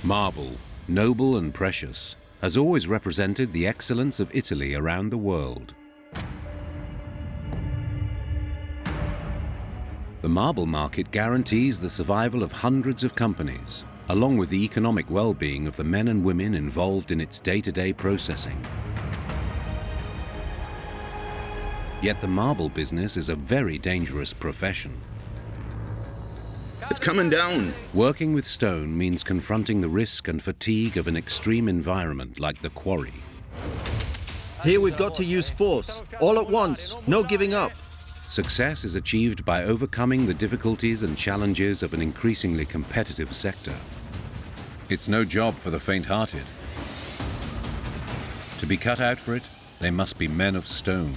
Marble, noble and precious, has always represented the excellence of Italy around the world. The marble market guarantees the survival of hundreds of companies, along with the economic well-being of the men and women involved in its day-to-day processing. Yet the marble business is a very dangerous profession. It's coming down. Working with stone means confronting the risk and fatigue of an extreme environment like the quarry. Here we've got to use force, all at once, no giving up. Success is achieved by overcoming the difficulties and challenges of an increasingly competitive sector. It's no job for the faint-hearted. To be cut out for it, they must be men of stone.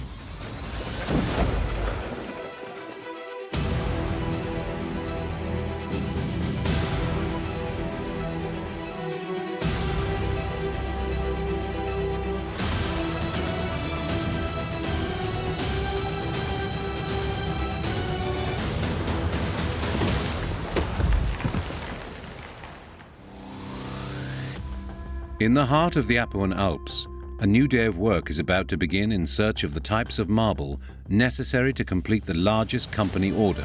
In the heart of the Apuan Alps, a new day of work is about to begin in search of the types of marble necessary to complete the largest company order,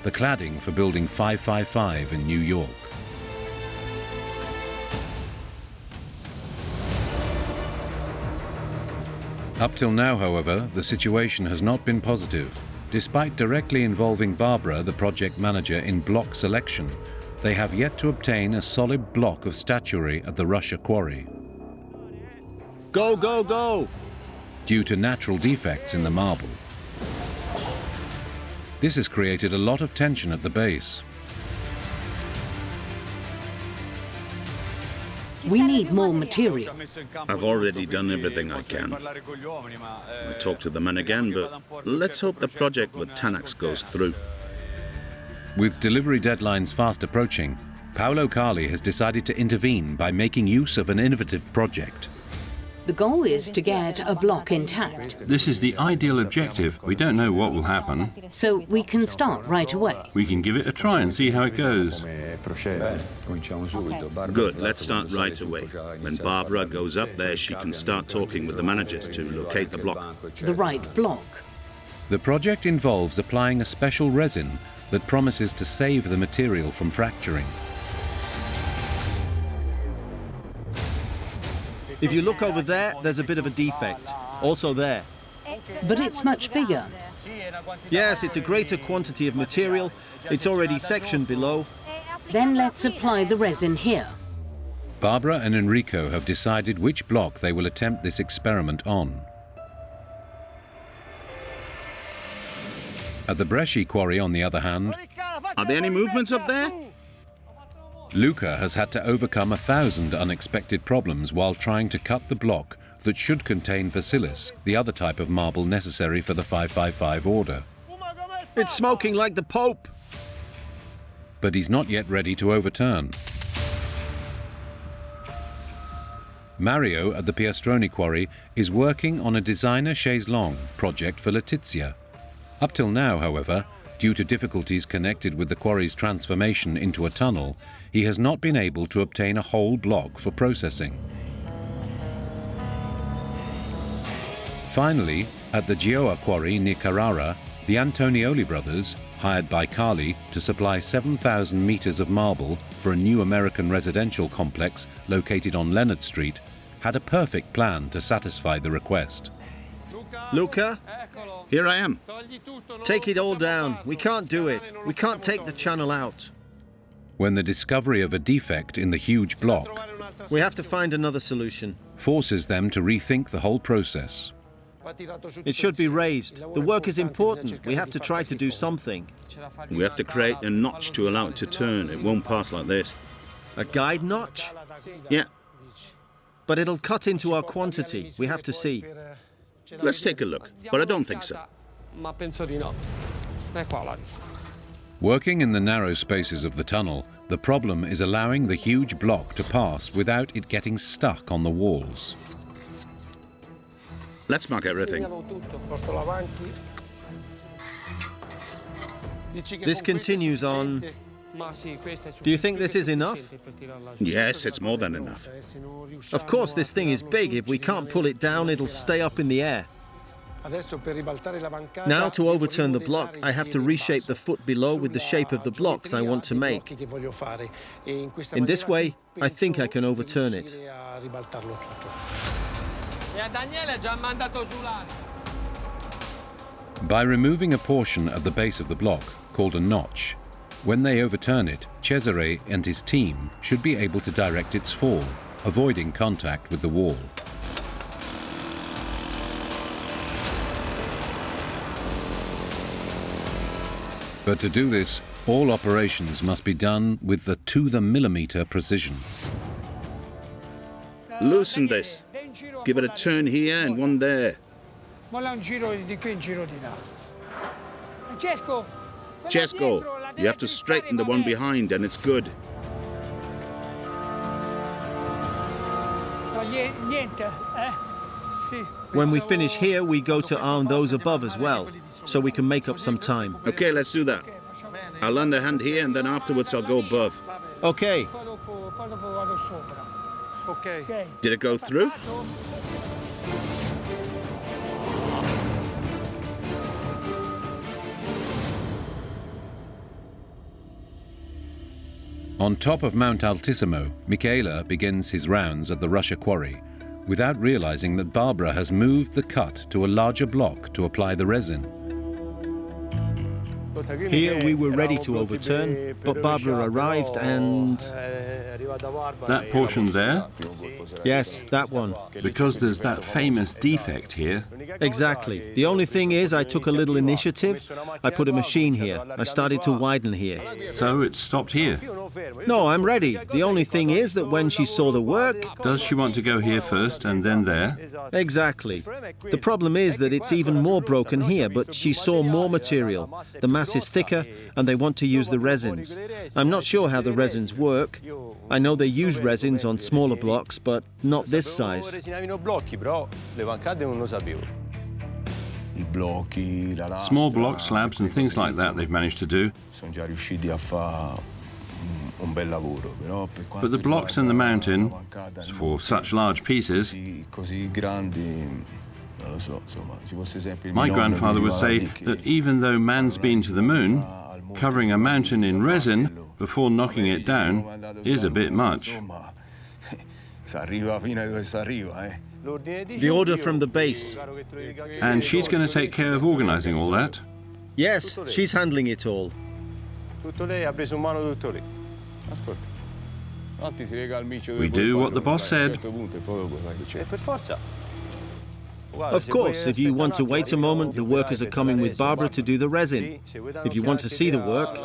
the cladding for Building 555 in New York. Up till now, however, the situation has not been positive. Despite directly involving Barbara, the project manager, in block selection, they have yet to obtain a solid block of statuary at the Russia quarry. Go, go, go! Due to natural defects in the marble. This has created a lot of tension at the base. We need more material. I've already done everything I can. I'll talk to the men again, but let's hope the project with Tanax goes through. With delivery deadlines fast approaching, Paolo Carli has decided to intervene by making use of an innovative project. The goal is to get a block intact. This is the ideal objective. We don't know what will happen. So we can start right away. We can give it a try and see how it goes. Good, let's start right away. When Barbara goes up there, she can start talking with the managers to locate the block. The right block. The project involves applying a special resin that promises to save the material from fracturing. If you look over there, there's a bit of a defect. Also there. But it's much bigger. Yes, it's a greater quantity of material. It's already sectioned below. Then let's apply the resin here. Barbara and Enrico have decided which block they will attempt this experiment on. At the Bresci quarry, on the other hand, Are there any movements up there? Luca has had to overcome 1,000 unexpected problems while trying to cut the block that should contain Vasilis, the other type of marble necessary for the 555 order. It's smoking like the Pope. But he's not yet ready to overturn. Mario at the Piastroni quarry is working on a designer chaise longue project for Letizia. Up till now, however, due to difficulties connected with the quarry's transformation into a tunnel, he has not been able to obtain a whole block for processing. Finally, at the Gioia quarry near Carrara, the Antonioli brothers, hired by Carli to supply 7,000 meters of marble for a new American residential complex located on Leonard Street, had a perfect plan to satisfy the request. Luca, Here I am. take it all down. We can't do it. We can't take the channel out. When the discovery of a defect in the huge block We have to find another solution. forces them to rethink the whole process. It should be raised. The work is important. We have to try to do something. We have to create a notch to allow it to turn. It won't pass like this. A guide notch? Yeah, But it'll cut into our quantity. We have to see. let's take a look, but I don't think so. Working in the narrow spaces of the tunnel, the problem is allowing the huge block to pass without it getting stuck on the walls. Let's mark everything. This continues on Do you think this is enough? Yes, it's more than enough. Of course, this thing is big. If we can't pull it down, it'll stay up in the air. Now, to overturn the block, I have to reshape the foot below with the shape of the blocks I want to make. In this way, I think I can overturn it. By removing a portion of the base of the block, called a notch, when they overturn it, Cesare and his team should be able to direct its fall, avoiding contact with the wall. But to do this, all operations must be done with the to-the-millimeter precision. Loosen this. Give it a turn here and one there. Cesco, you have to straighten the one behind and it's good. When we finish here, we go to arm those above as well, so we can make up some time. Okay, let's do that. I'll lend a hand here and then afterwards I'll go above. Okay. Did it go through? On top of Mount Altissimo, Michele begins his rounds at the Russia quarry, without realizing that Barbara has moved the cut to a larger block to apply the resin. Here we were ready to overturn, but Barbara arrived and... That portion there? Yes, that one. Because there's that famous defect here. Exactly. The only thing is I took a little initiative. I put a machine here. I started to widen here. So it stopped here. No, I'm ready. The only thing is that when she saw the work... Does she want to go here first and then there? Exactly. The problem is that it's even more broken here, but she saw more material. The mass is thicker and they want to use the resins. I'm not sure how the resins work. I know they use resins on smaller blocks, but not this size. Small block slabs and things like that they've managed to do. But the blocks in the mountain, for such large pieces, my grandfather would say that even though man's been to the moon, covering a mountain in resin before knocking it down is a bit much. The order from the base. And she's going to take care of organizing all that? Yes, she's handling it all. We do what the boss said. Of course, if you want to wait a moment, the workers are coming with Barbara to do the resin. If you want to see the work...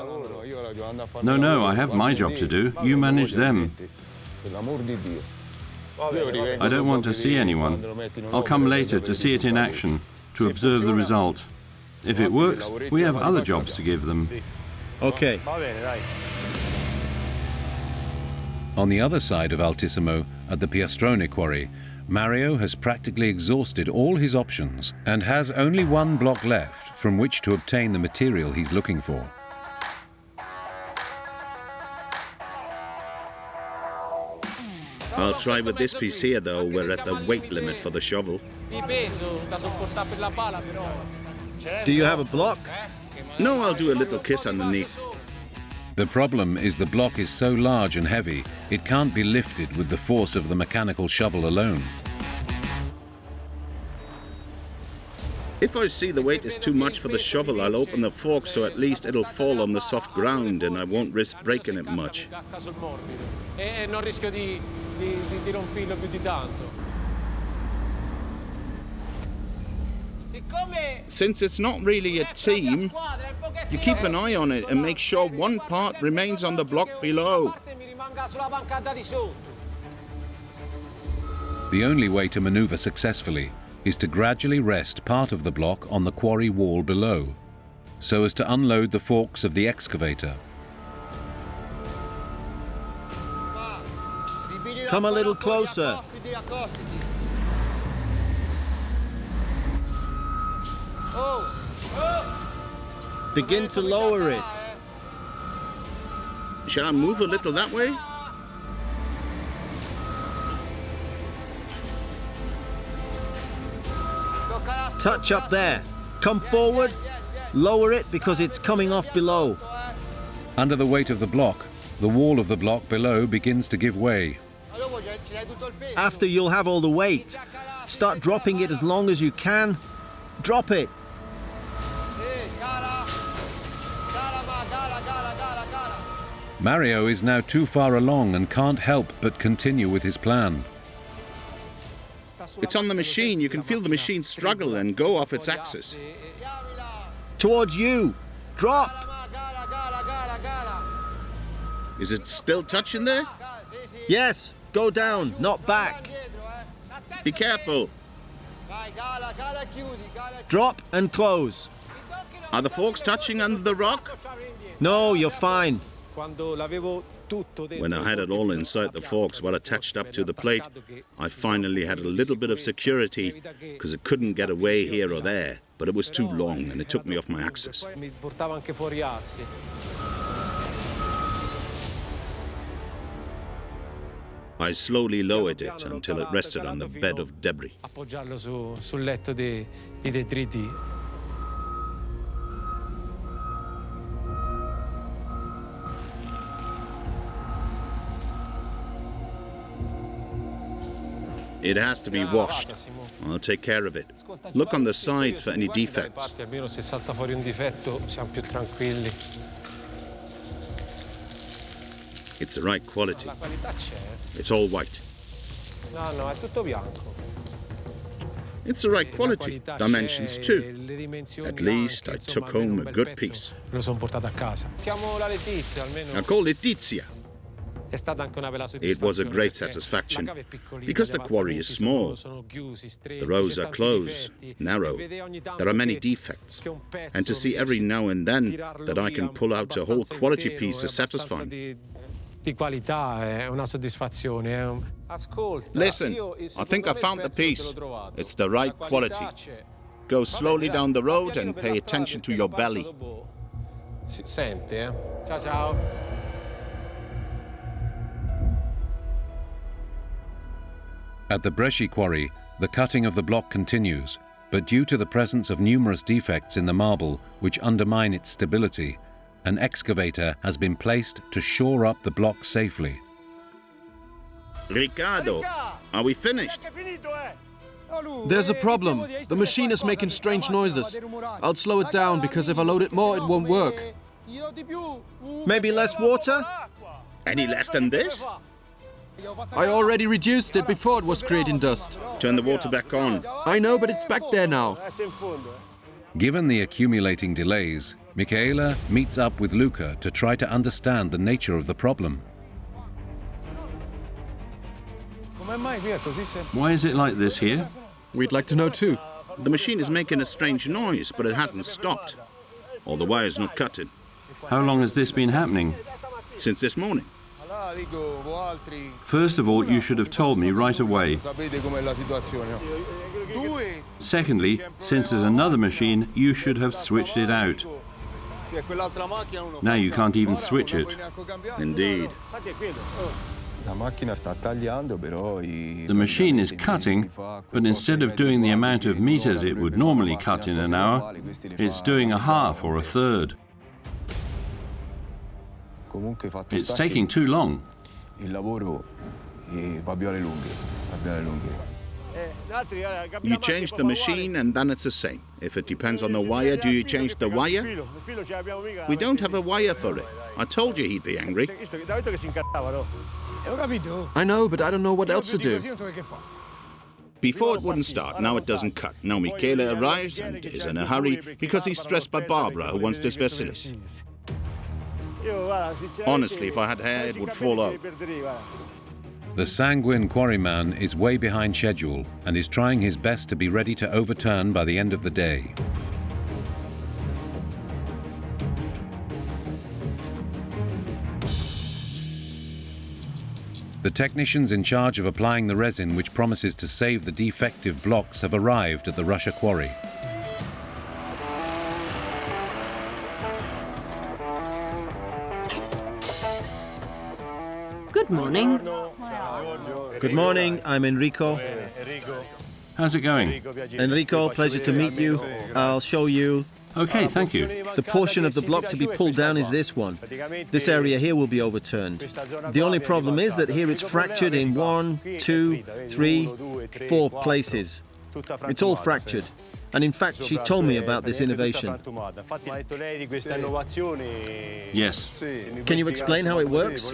No, I have my job to do. You manage them. I don't want to see anyone. I'll come later to see it in action, to observe the result. If it works, we have other jobs to give them. Okay. On the other side of Altissimo, at the Piastrone quarry, Mario has practically exhausted all his options and has only one block left from which to obtain the material he's looking for. I'll try with this piece here, though. We're at the weight limit for the shovel. Do you have a block? No, I'll do a little kiss underneath. The problem is the block is so large and heavy, it can't be lifted with the force of the mechanical shovel alone. If I see the weight is too much for the shovel, I'll open the fork so at least it'll fall on the soft ground and I won't risk breaking it much. Since it's not really a team, you keep an eye on it and make sure one part remains on the block below. The only way to maneuver successfully is to gradually rest part of the block on the quarry wall below, so as to unload the forks of the excavator. Come a little closer. Begin to lower it. Shall I move a little that way? Touch up there. Come forward. Lower it because it's coming off below. Under the weight of the block, the wall of the block below begins to give way. After you'll have all the weight. Start dropping it as long as you can. Drop it. Mario is now too far along and can't help but continue with his plan. It's on the machine. You can feel the machine struggle and go off its axis. Towards you. Drop. Is it still touching there? Yes. Go down, not back. Be careful. Drop and close. Are the forks touching under the rock? No, you're fine. When I had it all inside the forks well attached up to the plate, I finally had a little bit of security because it couldn't get away here or there, but it was too long and it took me off my axis. I slowly lowered it until it rested on the bed of debris. It has to be washed. I'll take care of it. Look on the sides for any defects. It's the right quality. It's all white. It's the right quality. Dimensions too. At least I took home a good piece. I call Letizia. It was a great satisfaction because the quarry is small. The rows are closed, narrow. There are many defects. And to see every now and then that I can pull out a whole quality piece is satisfying. Listen, I think I found the piece. It's the right quality. Go slowly down the road and pay attention to your belly. Ciao, ciao. At the Bresci quarry, the cutting of the block continues, but due to the presence of numerous defects in the marble which undermine its stability, an excavator has been placed to shore up the block safely. Riccardo, are we finished? There's a problem. The machine is making strange noises. I'll slow it down because if I load it more, it won't work. Maybe less water? Any less than this? I already reduced it before it was creating dust. Turn the water back on. I know, but it's back there now. Given the accumulating delays, Michaela meets up with Luca to try to understand the nature of the problem. Why is it like this here? We'd like to know too. The machine is making a strange noise, but it hasn't stopped. Or the wire's not cutting. How long has this been happening? Since this morning. First of all, you should have told me right away. Secondly, since there's another machine, you should have switched it out. Now you can't even switch it. Indeed. The machine is cutting, but instead of doing the amount of meters it would normally cut in an hour, it's doing a half or a third. It's taking too long. You change the machine and then it's the same. If it depends on the wire, do you change the wire? We don't have a wire for it. I told you he'd be angry. I know, but I don't know what else to do. Before it wouldn't start, now it doesn't cut. Now Michele arrives and is in a hurry because he's stressed by Barbara, who wants this Vasilis. Honestly, if I had hair, it would fall out. The sanguine quarryman is way behind schedule and is trying his best to be ready to overturn by the end of the day. The technicians in charge of applying the resin which promises to save the defective blocks have arrived at the Russia quarry. morning. Good morning, I'm Enrico. How's it going? Enrico, pleasure to meet you. I'll show you. Okay, thank you. The portion of the block to be pulled down is this one. This area here will be overturned. The only problem is that here it's fractured in 1, 2, 3, 4 places. It's all fractured. And in fact, she told me about this innovation. Yes. Can you explain how it works?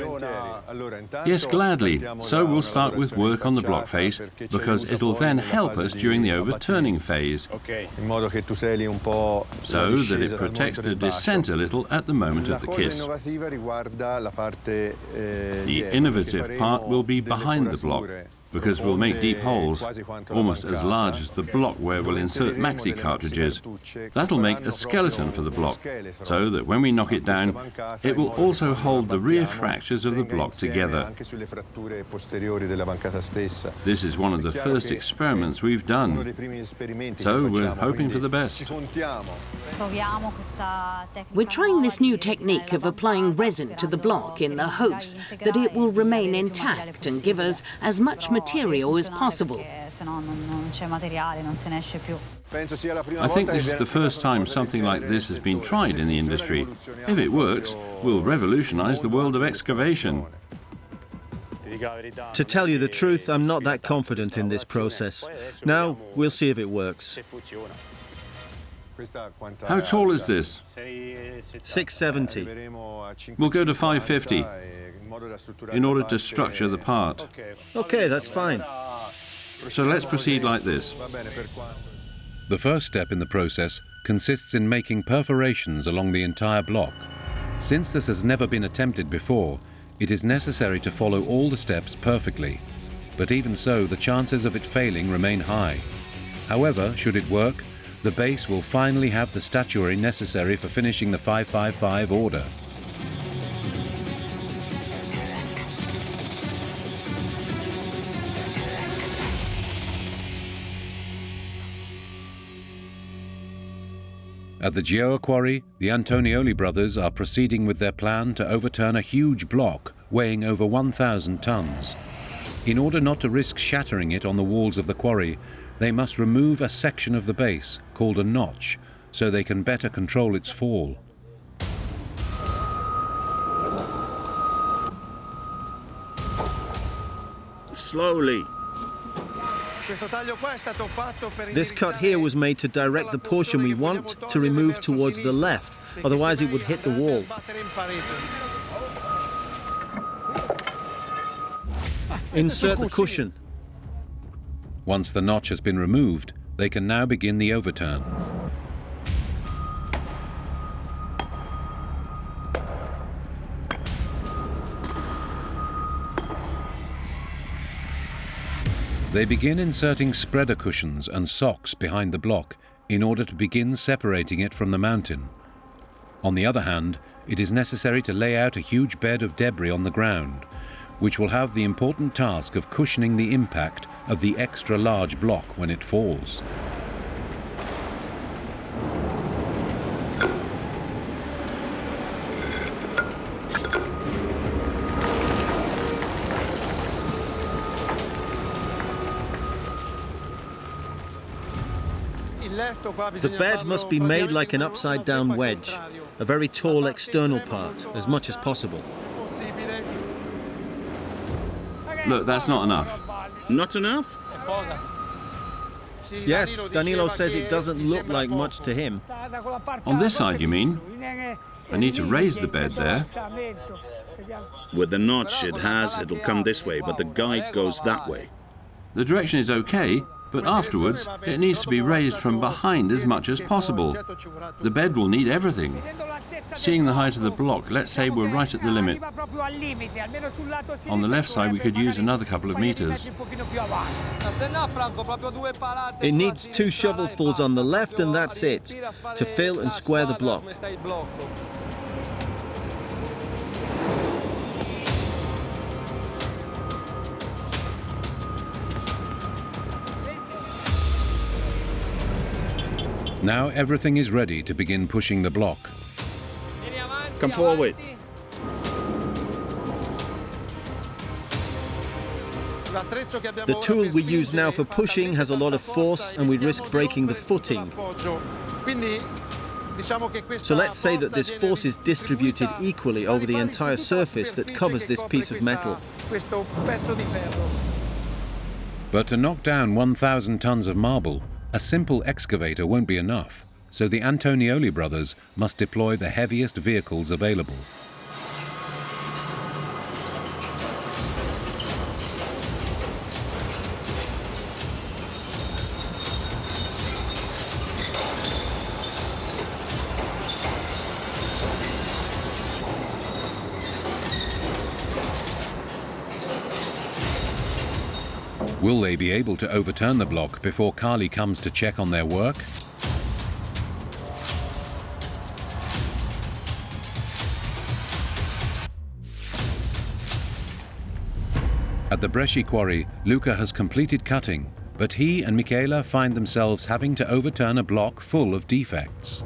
Yes, gladly. So we'll start with work on the block face, because it'll then help us during the overturning phase, so that it protects the descent a little at the moment of the kiss. The innovative part will be behind the block, because we'll make deep holes, almost as large as the block where we'll insert maxi cartridges. That'll make a skeleton for the block, so that when we knock it down, it will also hold the rear fractures of the block together. This is one of the first experiments we've done, so we're hoping for the best. We're trying this new technique of applying resin to the block in the hopes that it will remain intact and give us as much material as possible. I think this is the first time something like this has been tried in the industry. If it works, we'll revolutionize the world of excavation. To tell you the truth, I'm not that confident in this process. Now, we'll see if it works. How tall is this? 670. We'll go to 550 in order to structure the part. Okay, that's fine. So let's proceed like this. The first step in the process consists in making perforations along the entire block. Since this has never been attempted before, it is necessary to follow all the steps perfectly. But even so, the chances of it failing remain high. However, should it work, the base will finally have the statuary necessary for finishing the 555 order. At the Gioia quarry, the Antonioli brothers are proceeding with their plan to overturn a huge block weighing over 1,000 tons. In order not to risk shattering it on the walls of the quarry, they must remove a section of the base, called a notch, so they can better control its fall. Slowly. This cut here was made to direct the portion we want to remove towards the left, otherwise it would hit the wall. Insert the cushion. Once the notch has been removed, they can now begin the overturn. They begin inserting spreader cushions and socks behind the block in order to begin separating it from the mountain. On the other hand, it is necessary to lay out a huge bed of debris on the ground, which will have the important task of cushioning the impact of the extra large block when it falls. The bed must be made like an upside-down wedge, a very tall external part, as much as possible. Look, that's not enough. Not enough? Yes, Danilo says it doesn't look like much to him. On this side, you mean? I need to raise the bed there. With the notch it'll come this way, but the guide goes that way. The direction is okay, but afterwards it needs to be raised from behind as much as possible. The bed will need everything. Seeing the height of the block, let's say we're right at the limit. On the left side we could use another couple of meters. It needs 2 shovelfuls on the left and that's it, to fill and square the block. Now everything is ready to begin pushing the block. Come forward. The tool we use now for pushing has a lot of force and we risk breaking the footing. So let's say that this force is distributed equally over the entire surface that covers this piece of metal. But to knock down 1,000 tons of marble, a simple excavator won't be enough, so the Antonioli brothers must deploy the heaviest vehicles available. Will they be able to overturn the block before Kali comes to check on their work? At the Bresci quarry, Luca has completed cutting, but he and Michela find themselves having to overturn a block full of defects.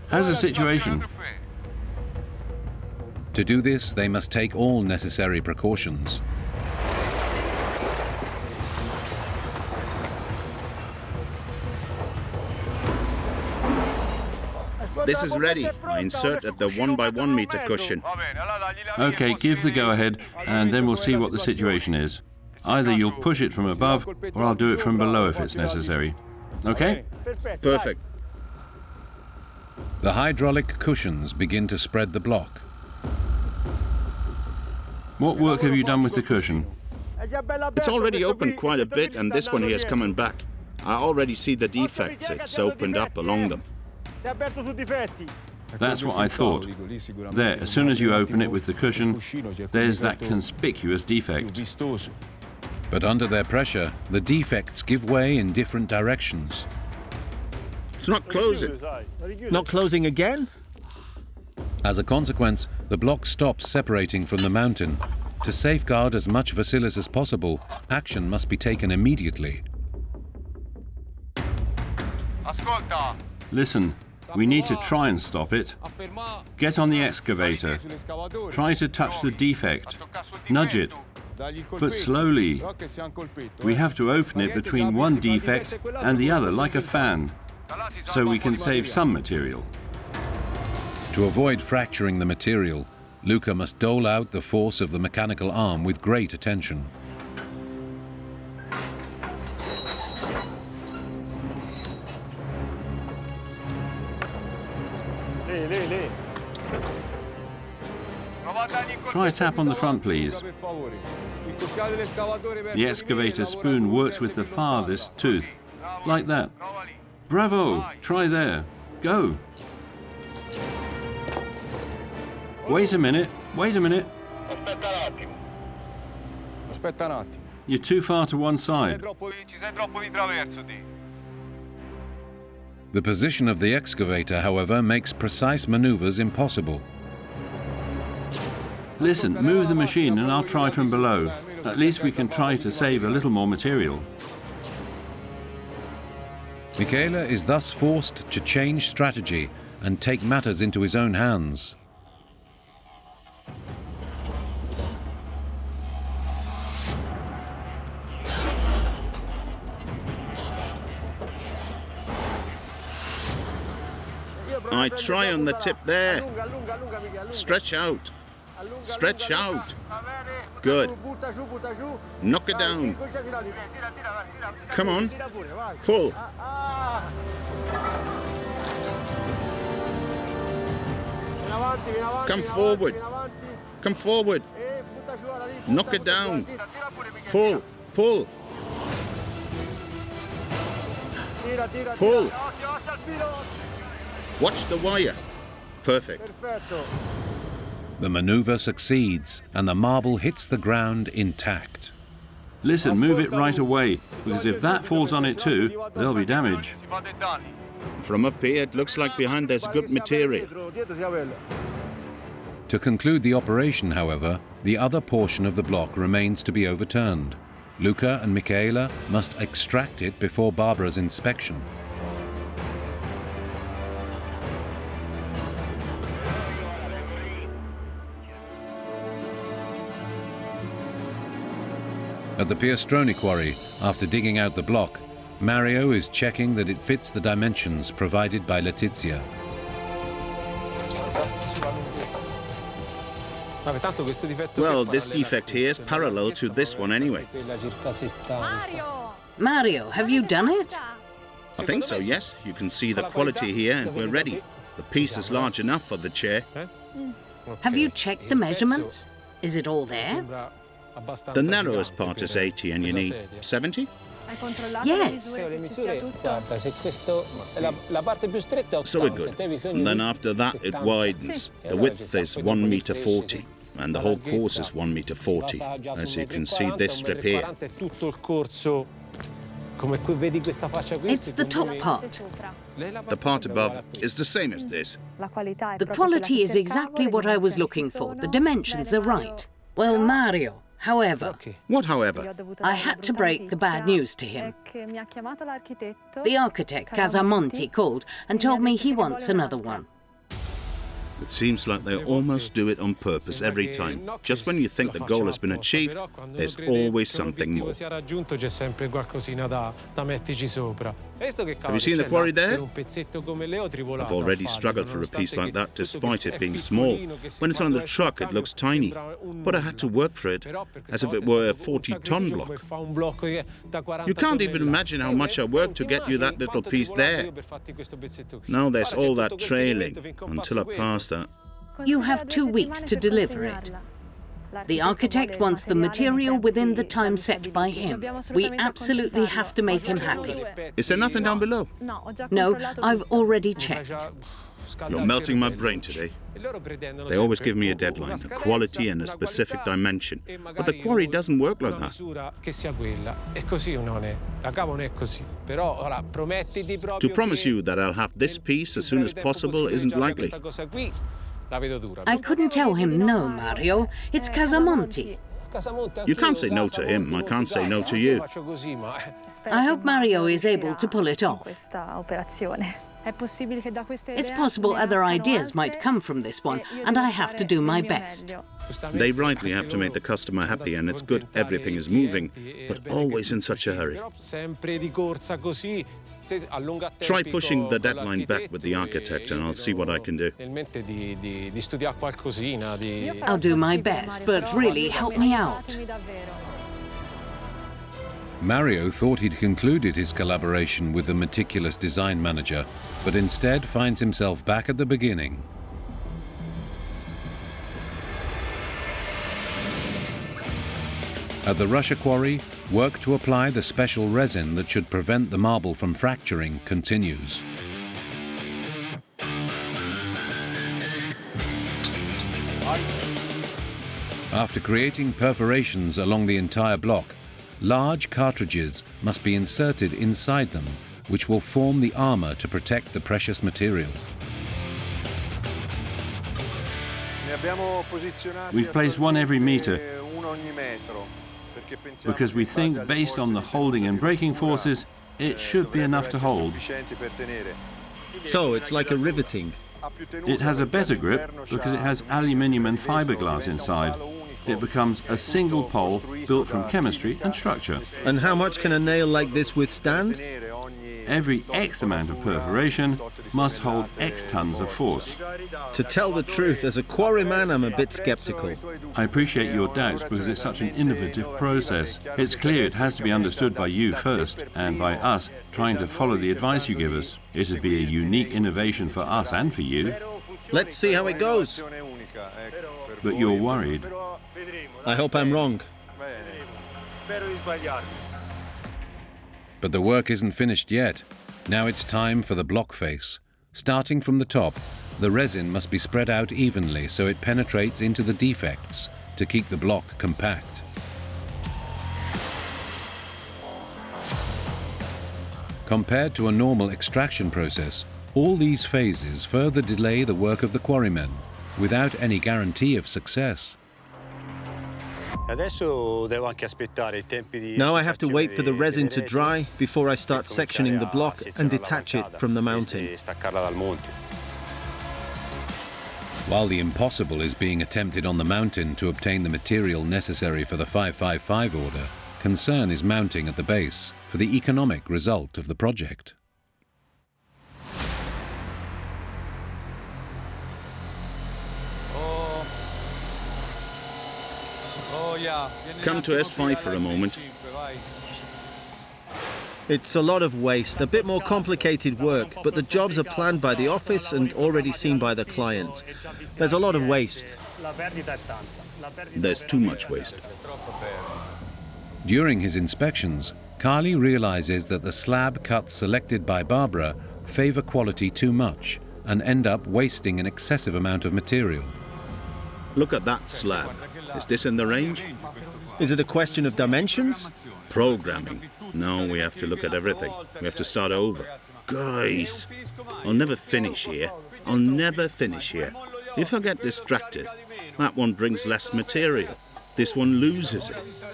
How's the situation? To do this, they must take all necessary precautions. This is ready. I inserted the 1x1 meter cushion. Okay, give the go-ahead, and then we'll see what the situation is. Either you'll push it from above, or I'll do it from below if it's necessary. Okay? Perfect. The hydraulic cushions begin to spread the block. What work have you done with the cushion? It's already opened quite a bit, and this one here is coming back. I already see the defects. It's opened up along them. That's what I thought. There, as soon as you open it with the cushion, there's that conspicuous defect. But under their pressure, the defects give way in different directions. It's not closing. Not closing again? As a consequence, the block stops separating from the mountain. To safeguard as much Vasilis as possible, action must be taken immediately. Listen, we need to try and stop it. Get on the excavator. Try to touch the defect. Nudge it. But slowly. We have to open it between one defect and the other, like a fan, so we can save some material. To avoid fracturing the material, Luca must dole out the force of the mechanical arm with great attention. Try a tap on the front, please. The excavator spoon works with the farthest tooth. Like that. Bravo! Try there. Go! Wait a minute. Wait a minute. You're too far to one side. The position of the excavator, however, makes precise maneuvers impossible. Listen, move the machine and I'll try from below. At least we can try to save a little more material. Michela is thus forced to change strategy and take matters into his own hands. I try on the tip there. Stretch out. Stretch out. Good. Knock it down. Come on. Pull. Come forward. Come forward. Knock it down. Pull. Pull. Pull. Watch the wire. Perfect. The maneuver succeeds and the marble hits the ground intact. Listen, move it right away, because if that falls on it too, there'll be damage. From up here, it looks like behind there's good material. To conclude the operation, however, the other portion of the block remains to be overturned. Luca and Michela must extract it before Barbara's inspection. At the Piastroni quarry, after digging out the block, Mario is checking that it fits the dimensions provided by Letizia. Well, this defect here is parallel to this one anyway. Mario, have you done it? I think so, yes. You can see the quality here and we're ready. The piece is large enough for the chair. Have you checked the measurements? Is it all there? The narrowest part is 80 and you need 70? Yes. So we're good. And then after that it widens. The width is 1 meter 40 and the whole course is 1 meter 40. As you can see this strip here. It's the top part. The part above is the same as this. The quality is exactly what I was looking for. The dimensions are right. Well, Mario, however... What however? I had to break the bad news to him. The architect, Casamonti, called and told me he wants another one. It seems like they almost do it on purpose every time. Just when you think the goal has been achieved, there's always something more. Have you seen the quarry there? I've already struggled for a piece like that despite it being small. When it's on the truck, it looks tiny. But I had to work for it, as if it were a 40-ton block. You can't even imagine how much I worked to get you that little piece there. Now there's all that trailing until I pass that. You have 2 weeks to deliver it. The architect wants the material within the time set by him. We absolutely have to make him happy. Is there nothing down below? No, I've already checked. You're melting my brain today. They always give me a deadline, a quality and a specific dimension. But the quarry doesn't work like that. To promise you that I'll have this piece as soon as possible isn't likely. I couldn't tell him no, Mario. It's Casamonti. You can't say no to him. I can't say no to you. I hope Mario is able to pull it off. It's possible other ideas might come from this one, and I have to do my best. They rightly have to make the customer happy, and it's good everything is moving, but always in such a hurry. Try pushing the deadline back with the architect, and I'll see what I can do. I'll do my best, but really help me out. Mario thought he'd concluded his collaboration with the meticulous design manager, but instead finds himself back at the beginning. At the Russia quarry, work to apply the special resin that should prevent the marble from fracturing continues. After creating perforations along the entire block, large cartridges must be inserted inside them, which will form the armor to protect the precious material. We've placed one every meter because we think, based on the holding and braking forces, it should be enough to hold. So it's like a riveting. It has a better grip because it has aluminium and fiberglass inside. It becomes a single pole built from chemistry and structure. And how much can a nail like this withstand? Every X amount of perforation must hold X tons of force. To tell the truth, as a quarryman, I'm a bit skeptical. I appreciate your doubts because it's such an innovative process. It's clear it has to be understood by you first, and by us trying to follow the advice you give us. It'd be a unique innovation for us and for you. Let's see how it goes. But you're worried. I hope I'm wrong. But the work isn't finished yet. Now it's time for the block face. Starting from the top, the resin must be spread out evenly so it penetrates into the defects to keep the block compact. Compared to a normal extraction process, all these phases further delay the work of the quarrymen, without any guarantee of success. Now I have to wait for the resin to dry before I start sectioning the block and detach it from the mounting. While the impossible is being attempted on the mountain to obtain the material necessary for the 555 order, concern is mounting at the base for the economic result of the project. Come to S5 for a moment. It's a lot of waste, a bit more complicated work, but the jobs are planned by the office and already seen by the client. There's a lot of waste. There's too much waste. During his inspections, Carly realizes that the slab cuts selected by Barbara favor quality too much and end up wasting an excessive amount of material. Look at that slab. Is this in the range? Is it a question of dimensions? Programming. No, we have to look at everything. We have to start over. Guys, I'll never finish here. I'll never finish here. If I get distracted, that one brings less material. This one loses it.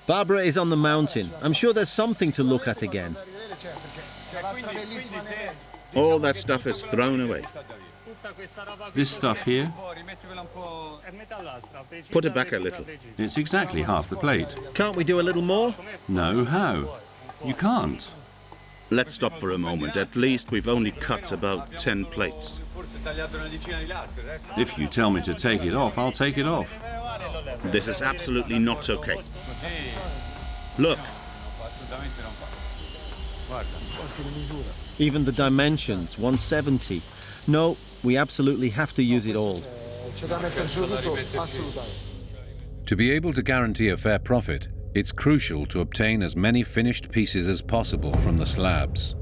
Barbara is on the mountain. I'm sure there's something to look at again. All that stuff is thrown away. This stuff here, Put it back a little. it's exactly half the plate. Can't we do a little more? No, how? You can't. Let's stop for a moment. At least we've only cut about 10 plates. If you tell me to take it off, I'll take it off. This is absolutely not okay. Look, Even the dimensions, 170. No, we absolutely have to use it all. To be able to guarantee a fair profit, it's crucial to obtain as many finished pieces as possible from the slabs.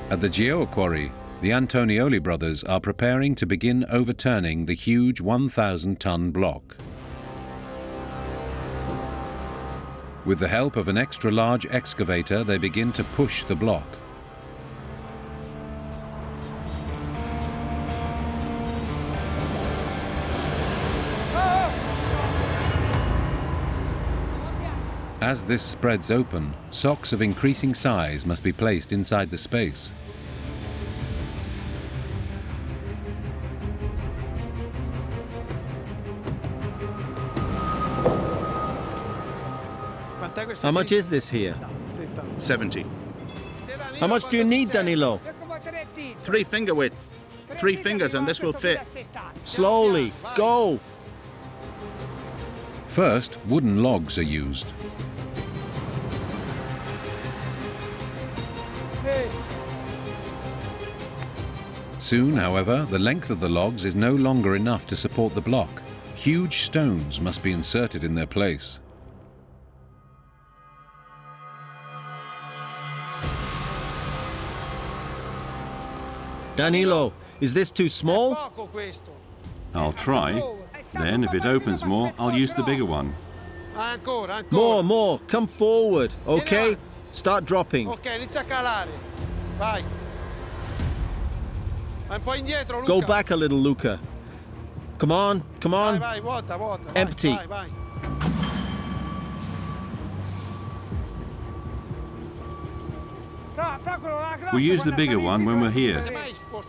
At the Geo Quarry, the Antonioli brothers are preparing to begin overturning the huge 1,000-ton block. With the help of an extra-large excavator, they begin to push the block. As this spreads open, socks of increasing size must be placed inside the space. How much is this here? 70. How much do you need, Danilo? 3 finger width. 3 fingers and this will fit. Slowly, go! First, wooden logs are used. Soon, however, the length of the logs is no longer enough to support the block. Huge stones must be inserted in their place. Danilo, is this too small? I'll try. Then, if it opens more, I'll use the bigger one. More, come forward, okay? Start dropping. Go back a little, Luca. Come on. Empty. We'll use the bigger one when we're here.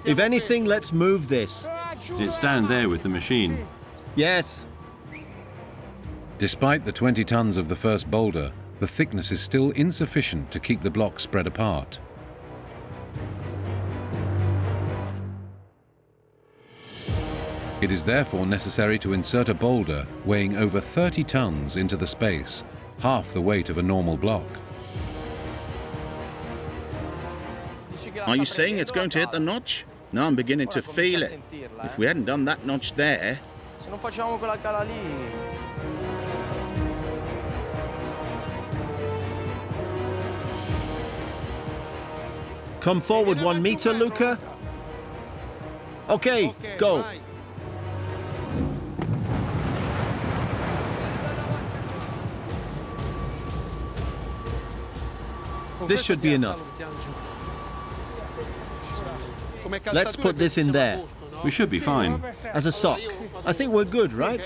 If anything, let's move this. It's down there with the machine. Yes. Despite the 20 tons of the first boulder, the thickness is still insufficient to keep the block spread apart. It is therefore necessary to insert a boulder weighing over 30 tons into the space, half the weight of a normal block. Are you saying it's going to hit the notch? Now I'm beginning to feel it. If we hadn't done that notch there... Come forward 1 meter, Luca. Okay, go. This should be enough. Let's put this in there. We should be fine. As a sock. I think we're good, right?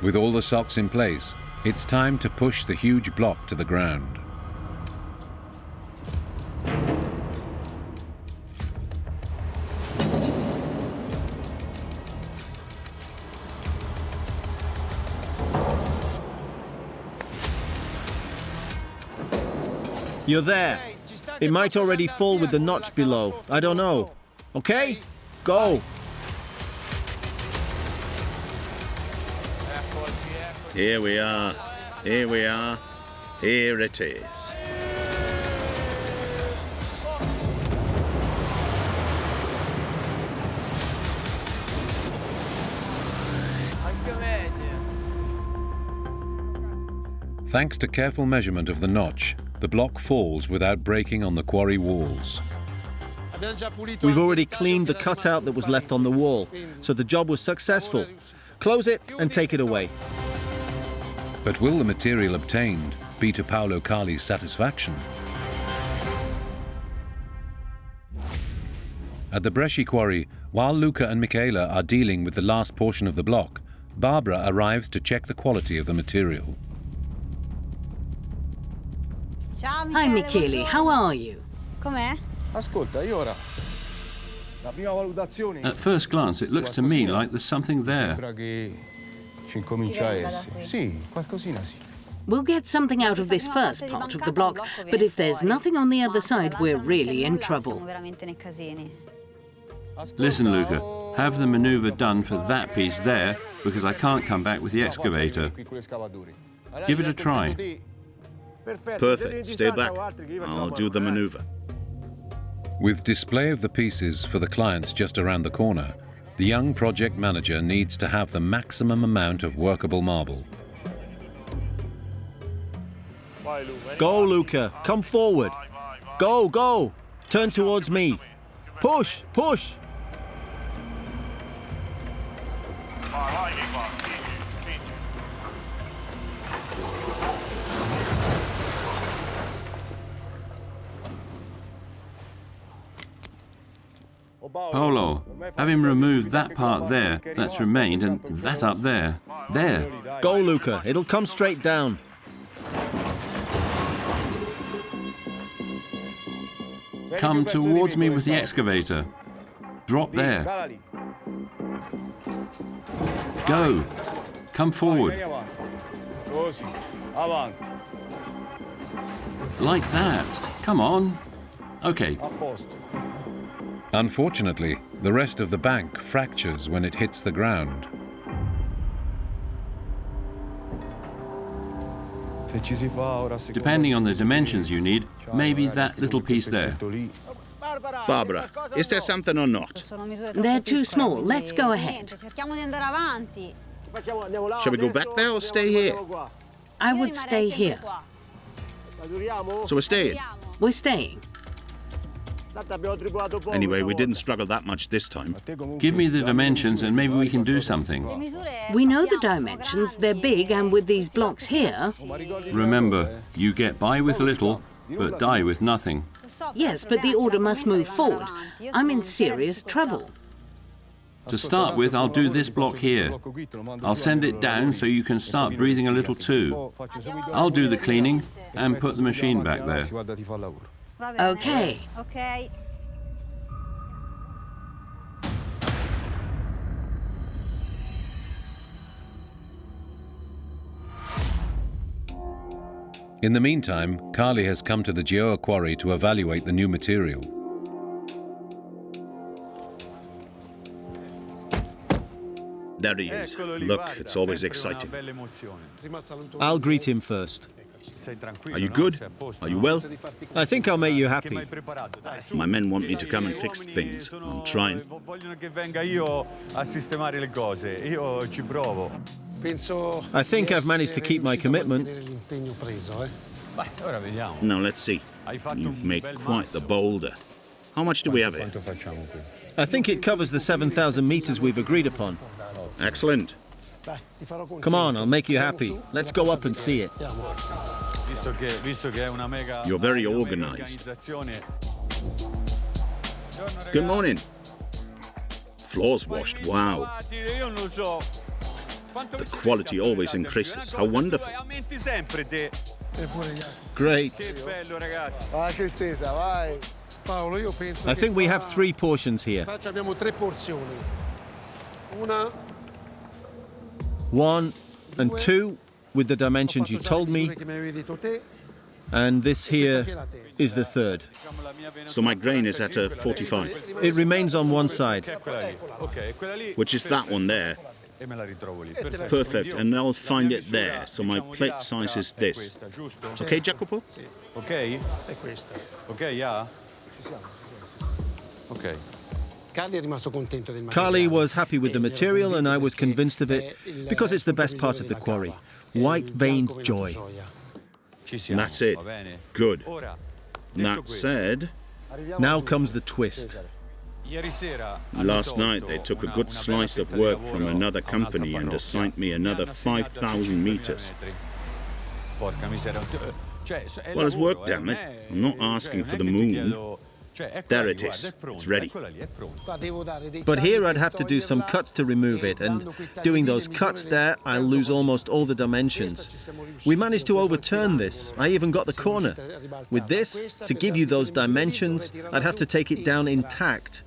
With all the socks in place, it's time to push the huge block to the ground. You're there. It might already fall with the notch below. I don't know. Okay? Go. Here we are. Here we are. Here it is. Thanks to careful measurement of the notch, the block falls without breaking on the quarry walls. We've already cleaned the cutout that was left on the wall, so the job was successful. Close it and take it away. But will the material obtained be to Paolo Carli's satisfaction? At the Bresci quarry, while Luca and Michela are dealing with the last portion of the block, Barbara arrives to check the quality of the material. Hi, Michele, how are you? Com'è? At first glance, it looks to me like there's something there. We'll get something out of this first part of the block, but if there's nothing on the other side, we're really in trouble. Listen, Luca, have the maneuver done for that piece there, because I can't come back with the excavator. Give it a try. Perfect. Stay back. I'll do the maneuver. With display of the pieces for the clients just around the corner, the young project manager needs to have the maximum amount of workable marble. Go, Luca. Come forward. Go, go. Turn towards me. Push, push. Paolo, have him remove that part there that's remained and that up there. There. Go, Luca. It'll come straight down. Come towards me with the excavator. Drop there. Go. Come forward. Like that. Come on. Okay. Unfortunately, the rest of the bank fractures when it hits the ground. Depending on the dimensions you need, maybe that little piece there. Barbara, is there something or not? They're too small. Let's go ahead. Shall we go back there or stay here? I would stay here. So we're staying. We're staying. Anyway, we didn't struggle that much this time. Give me the dimensions and maybe we can do something. We know the dimensions. They're big, and with these blocks here... Remember, you get by with little, but die with nothing. Yes, but the order must move forward. I'm in serious trouble. To start with, I'll do this block here. I'll send it down so you can start breathing a little too. I'll do the cleaning and put the machine back there. Okay. In the meantime, Carli has come to the Gioia quarry to evaluate the new material. There he is. Look, it's always exciting. I'll greet him first. Are you good? Are you well? I think I'll make you happy. My men want me to come and fix things. I'm trying. I think I've managed to keep my commitment. Now let's see. You've made quite the boulder. How much do we have here? I think it covers the 7,000 meters we've agreed upon. Excellent. Come on, I'll make you happy. Let's go up and see it. You're very organized. Good morning. Floors washed, wow. The quality always increases. How wonderful. Great. I think we have 3 portions here. 1 and 2 with the dimensions you told me. And this here is the third. So my grain is at a 45. It remains on one side. Which is that one there. Perfect, and I'll find it there. So my plate size is this. Okay, Jacopo? Okay? Okay, yeah? Okay. Carly was happy with the material and I was convinced of it because it's the best part of the quarry. White-veined joy. That's it. Good. That said... Now comes the twist. Last night they took a good slice of work from another company and assigned me another 5,000 meters. Well, it's work, damn it. I'm not asking for the moon. There it is. It's ready. But here I'd have to do some cuts to remove it, and doing those cuts there, I'll lose almost all the dimensions. We managed to overturn this. I even got the corner. With this, to give you those dimensions, I'd have to take it down intact.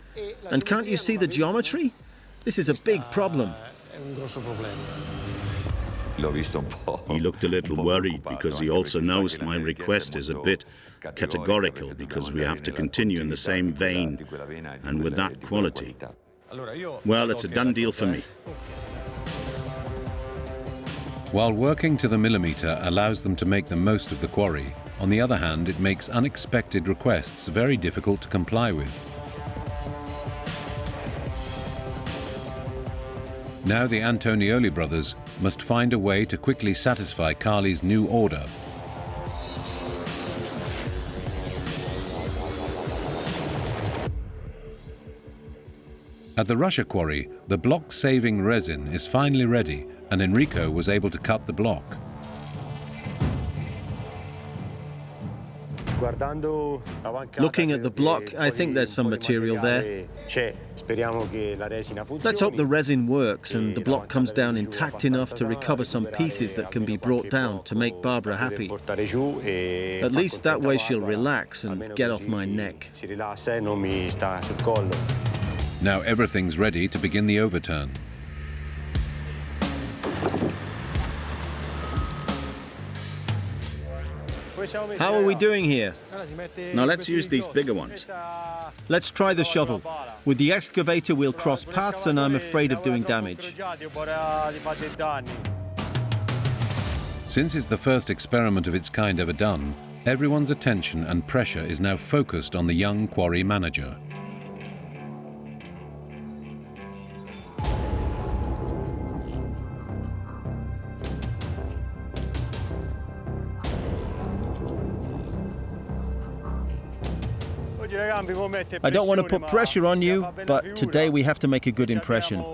And can't you see the geometry? This is a big problem. He looked a little worried because he also knows my request is a bit categorical because we have to continue in the same vein and with that quality. Well, it's a done deal for me. While working to the millimetre allows them to make the most of the quarry, on the other hand, it makes unexpected requests very difficult to comply with. Now the Antonioli brothers must find a way to quickly satisfy Carly's new order. At the Russia quarry, the block-saving resin is finally ready, and Enrico was able to cut the block. Looking at the block, I think there's some material there. Let's hope the resin works and the block comes down intact enough to recover some pieces that can be brought down to make Barbara happy. At least that way she'll relax and get off my neck. Now everything's ready to begin the overturn. How are we doing here? Now let's use these bigger ones. Let's try the shovel. With the excavator we'll cross paths and I'm afraid of doing damage. Since it's the first experiment of its kind ever done, everyone's attention and pressure is now focused on the young quarry manager. I don't want to put pressure on you, but today we have to make a good impression,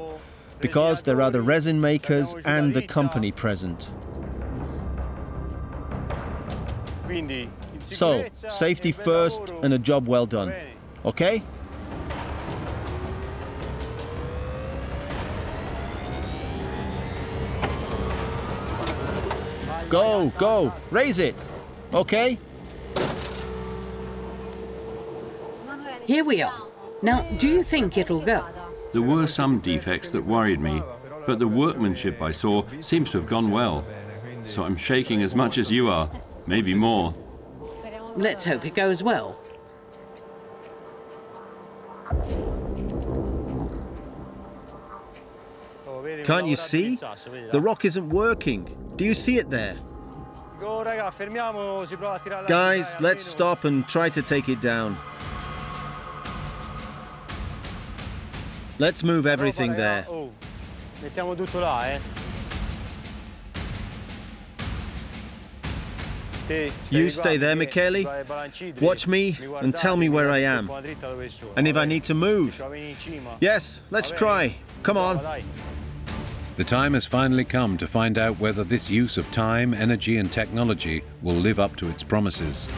because there are the resin makers and the company present. So, safety first and a job well done. Okay? Go, go, raise it. Okay? Here we are. Now, do you think it'll go? There were some defects that worried me, but the workmanship I saw seems to have gone well. So I'm shaking as much as you are, maybe more. Let's hope it goes well. Can't you see? The rock isn't working. Do you see it there? Guys, let's stop and try to take it down. Let's move everything there. You stay there, Michele. Watch me and tell me where I am. And if I need to move. Yes, let's try. Come on. The time has finally come to find out whether this use of time, energy and technology will live up to its promises.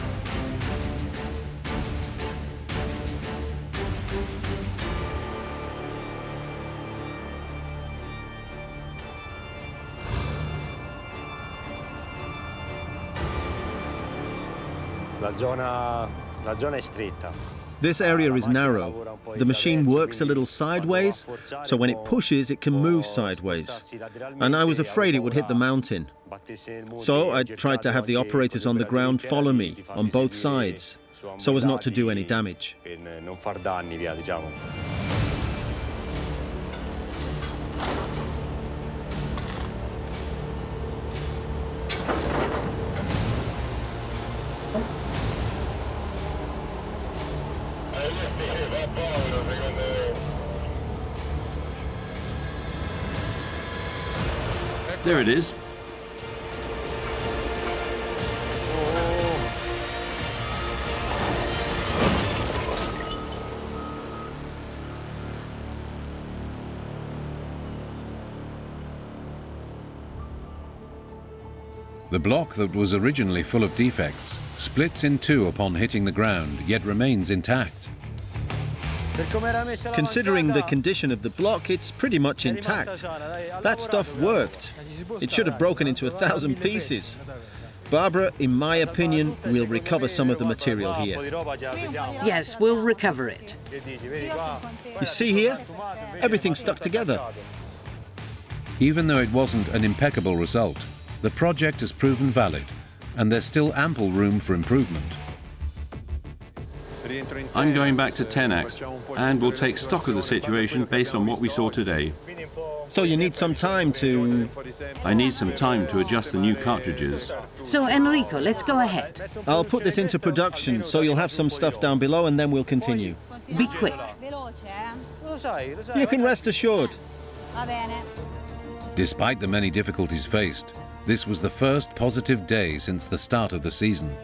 This area is narrow. The machine works a little sideways, so when it pushes, it can move sideways. And I was afraid it would hit the mountain. So I tried to have the operators on the ground follow me on both sides, so as not to do any damage. There it is. The block that was originally full of defects splits in two upon hitting the ground, yet remains intact. Considering the condition of the block, it's pretty much intact. That stuff worked. It should have broken into 1,000 pieces. Barbara, in my opinion, will recover some of the material here. Yes, we'll recover it. You see here? Everything's stuck together. Even though it wasn't an impeccable result, the project has proven valid, and there's still ample room for improvement. I'm going back to Tenax, and we'll take stock of the situation based on what we saw today. So you need some time to... I need some time to adjust the new cartridges. So, Enrico, let's go ahead. I'll put this into production, so you'll have some stuff down below, and then we'll continue. Be quick. You can rest assured. Despite the many difficulties faced, this was the first positive day since the start of the season.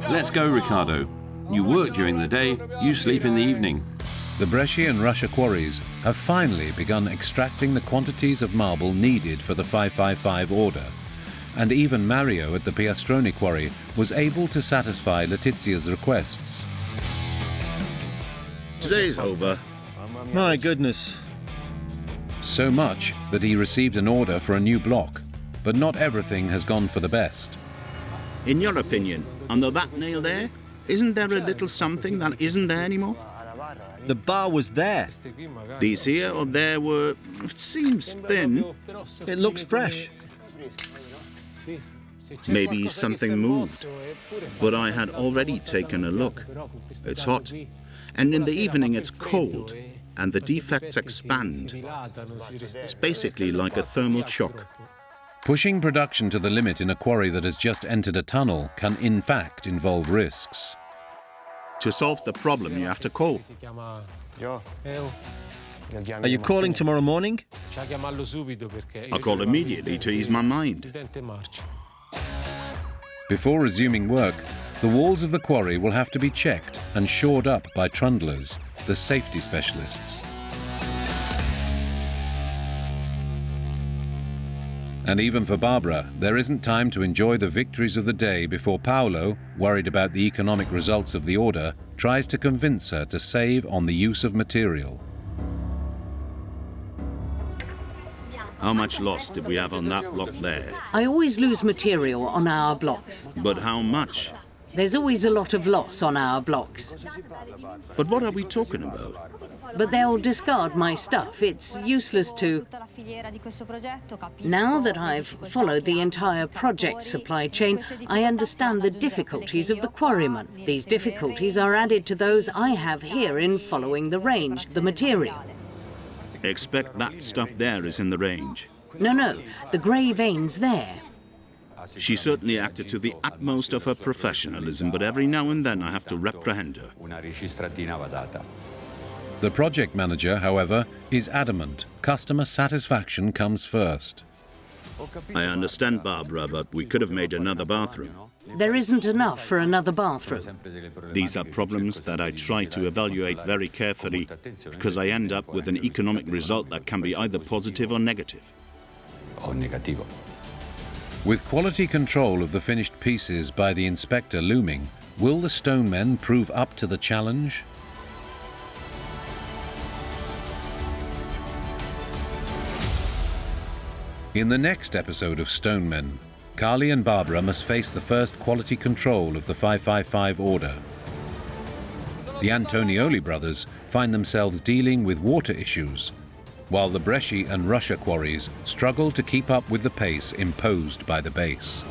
Let's go, Riccardo. You work during the day, you sleep in the evening. The Brescia and Russia quarries have finally begun extracting the quantities of marble needed for the 555 order, and even Mario at the Piastroni quarry was able to satisfy Letizia's requests. Today's over. My goodness. So much that he received an order for a new block, but not everything has gone for the best. In your opinion, under that nail there, isn't there a little something that isn't there anymore? The bar was there. These here or there were, it seems thin. It looks fresh. Maybe something moved. But I had already taken a look. It's hot. And in the evening it's cold. And the defects expand. It's basically like a thermal shock. Pushing production to the limit in a quarry that has just entered a tunnel can in fact involve risks. To solve the problem, you have to call. Are you calling tomorrow morning? I'll call immediately to ease my mind. Before resuming work, the walls of the quarry will have to be checked and shored up by trundlers, the safety specialists. And even for Barbara, there isn't time to enjoy the victories of the day before Paolo, worried about the economic results of the order, tries to convince her to save on the use of material. How much loss did we have on that block there? I always lose material on our blocks. But how much? There's always a lot of loss on our blocks. But what are we talking about? But they'll discard my stuff. It's useless to... Now that I've followed the entire project supply chain, I understand the difficulties of the quarrymen. These difficulties are added to those I have here in following the range, the material. Expect that stuff there is in the range. No, the grey veins there. She certainly acted to the utmost of her professionalism, but every now and then I have to reprehend her. The project manager, however, is adamant customer satisfaction comes first. I understand, Barbara, but we could have made another bathroom. There isn't enough for another bathroom. These are problems that I try to evaluate very carefully because I end up with an economic result that can be either positive or negative. With quality control of the finished pieces by the inspector looming, will the stonemen prove up to the challenge? In the next episode of Stonemen, Carly and Barbara must face the first quality control of the 555 order. The Antonioli brothers find themselves dealing with water issues, while the Bresci and Russia quarries struggle to keep up with the pace imposed by the base.